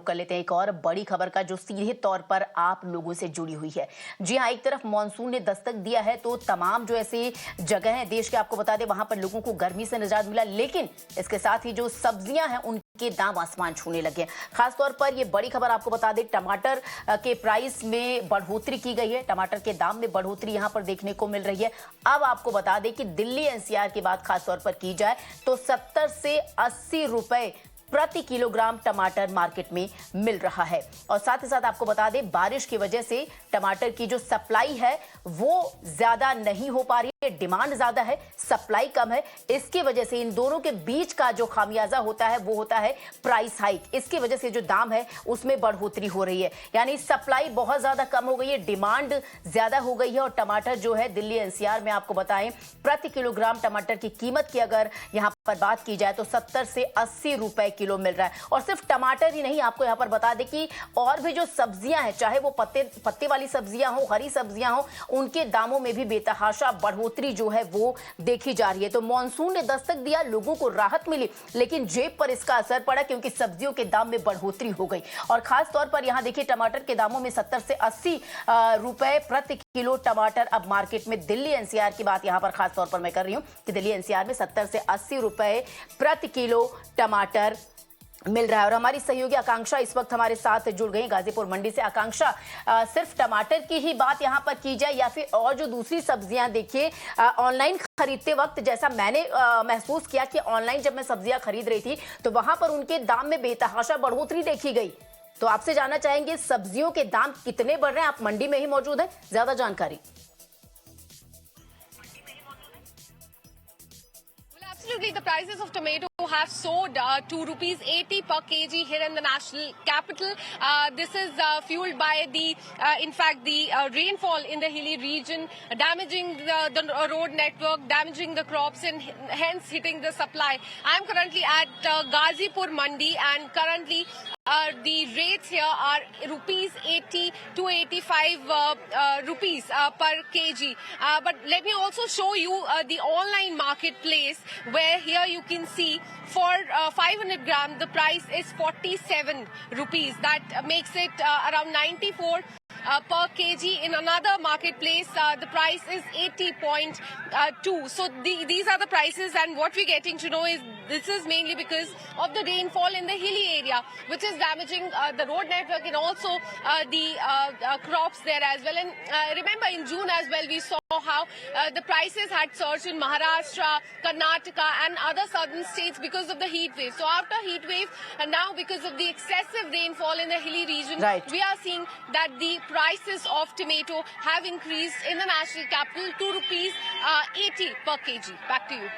कर लेते हैं एक और बड़ी खबर का जो सीधे तौर पर आप लोगों से जुड़ी हुई है। जी हाँ, एक तरफ मानसून ने दस्तक दिया है तो तमाम जो ऐसी जगह हैं देश के, आपको बता दें, वहां पर लोगों को गर्मी से निजात मिला, लेकिन इसके साथ ही जो सब्जियां हैं उनके दाम आसमान छूने लगे। खासतौर पर ये बड़ी खबर आपको बता दें, टमाटर के प्राइस में बढ़ोतरी की गई है। टमाटर के दाम में बढ़ोतरी यहां पर देखने को मिल रही है। अब आपको बता दें कि दिल्ली एनसीआर की बात खासतौर पर की जाए तो 70 से 80 रुपए प्रति किलोग्राम टमाटर मार्केट में मिल रहा है। और साथ ही साथ आपको बता दें, बारिश की वजह से टमाटर की जो सप्लाई है वो ज्यादा नहीं हो पा रही है। डिमांड ज्यादा है, सप्लाई कम है। इसकी वजह से इन दोनों के बीच का जो खामियाजा होता है वो होता है प्राइस हाइक। इसकी वजह से जो दाम है उसमें बढ़ोतरी हो रही है, यानी सप्लाई बहुत ज्यादा कम हो गई है, डिमांड ज्यादा हो गई है। और टमाटर जो है दिल्ली एनसीआर में आपको बताएं, प्रति किलोग्राम टमाटर की कीमत की अगर यहां पर बात की जाए तो 70 से 80 रुपए किलो मिल रहा है। और सिर्फ टमाटर ही नहीं, आपको यहां पर बता दें कि और भी जो सब्जियां हैं, चाहे वो पत्ते वाली सब्जियां हो, हरी सब्जियां हो, उनके दामों में भी बेतहाशा बढ़ोतरी जो है वो देखी जा रही है। तो मानसून ने दस्तक दिया, लोगों को राहत मिली, लेकिन जेब पर इसका असर पड़ा क्योंकि सब्जियों के दाम में बढ़ोतरी हो गई। और खास तौर पर यहां देखिए, टमाटर के दामों में 70 से 80 रुपए प्रति किलो टमाटर अब मार्केट में, दिल्ली एनसीआर की बात यहां पर खास तौर पर मैं कर रही हूं कि दिल्ली एनसीआर में 70 से 80 रुपए प्रति किलो टमाटर मिल रहा है। और हमारी सहयोगी आकांक्षा इस वक्त हमारे साथ जुड़ गई गाजीपुर मंडी से। आकांक्षा, सिर्फ टमाटर की ही बात यहां पर की जाए या फिर और जो दूसरी सब्जियां, देखिए ऑनलाइन खरीदते वक्त जैसा मैंने महसूस किया कि ऑनलाइन जब मैं सब्जियां खरीद रही थी तो वहां पर उनके दाम में बेतहाशा बढ़ोतरी देखी गई। तो आपसे जानना चाहेंगे सब्जियों के दाम कितने बढ़ रहे हैं? आप मंडी में ही मौजूद हैं, ज्यादा जानकारी। Absolutely, the prices of tomato have soared to ₹80 per kg here in the national capital. This is fueled by in fact, the rainfall in the hilly region, damaging the road network, damaging the crops, and hence hitting the supply. I'm currently at Gazipur Mandi, and currently the rates here are ₹80 to 85 rupees per kg. But let me also show you the online marketplace, where here you can see for 500 gram the price is 47 rupees. That makes it around 94 per kg. In another marketplace, the price is 80.2. So these are the prices, and what we're getting to know is this is mainly because of the rainfall in the hilly area, which is damaging the road network and also the crops there as well. And remember, in June as well, we saw how the prices had surged in Maharashtra, Karnataka, and other southern states because of the heat wave. So after heat wave, and now because of the excessive rainfall in the hilly region, right, we are seeing that the prices of tomato have increased in the national capital to ₹80 per kg. Back to you.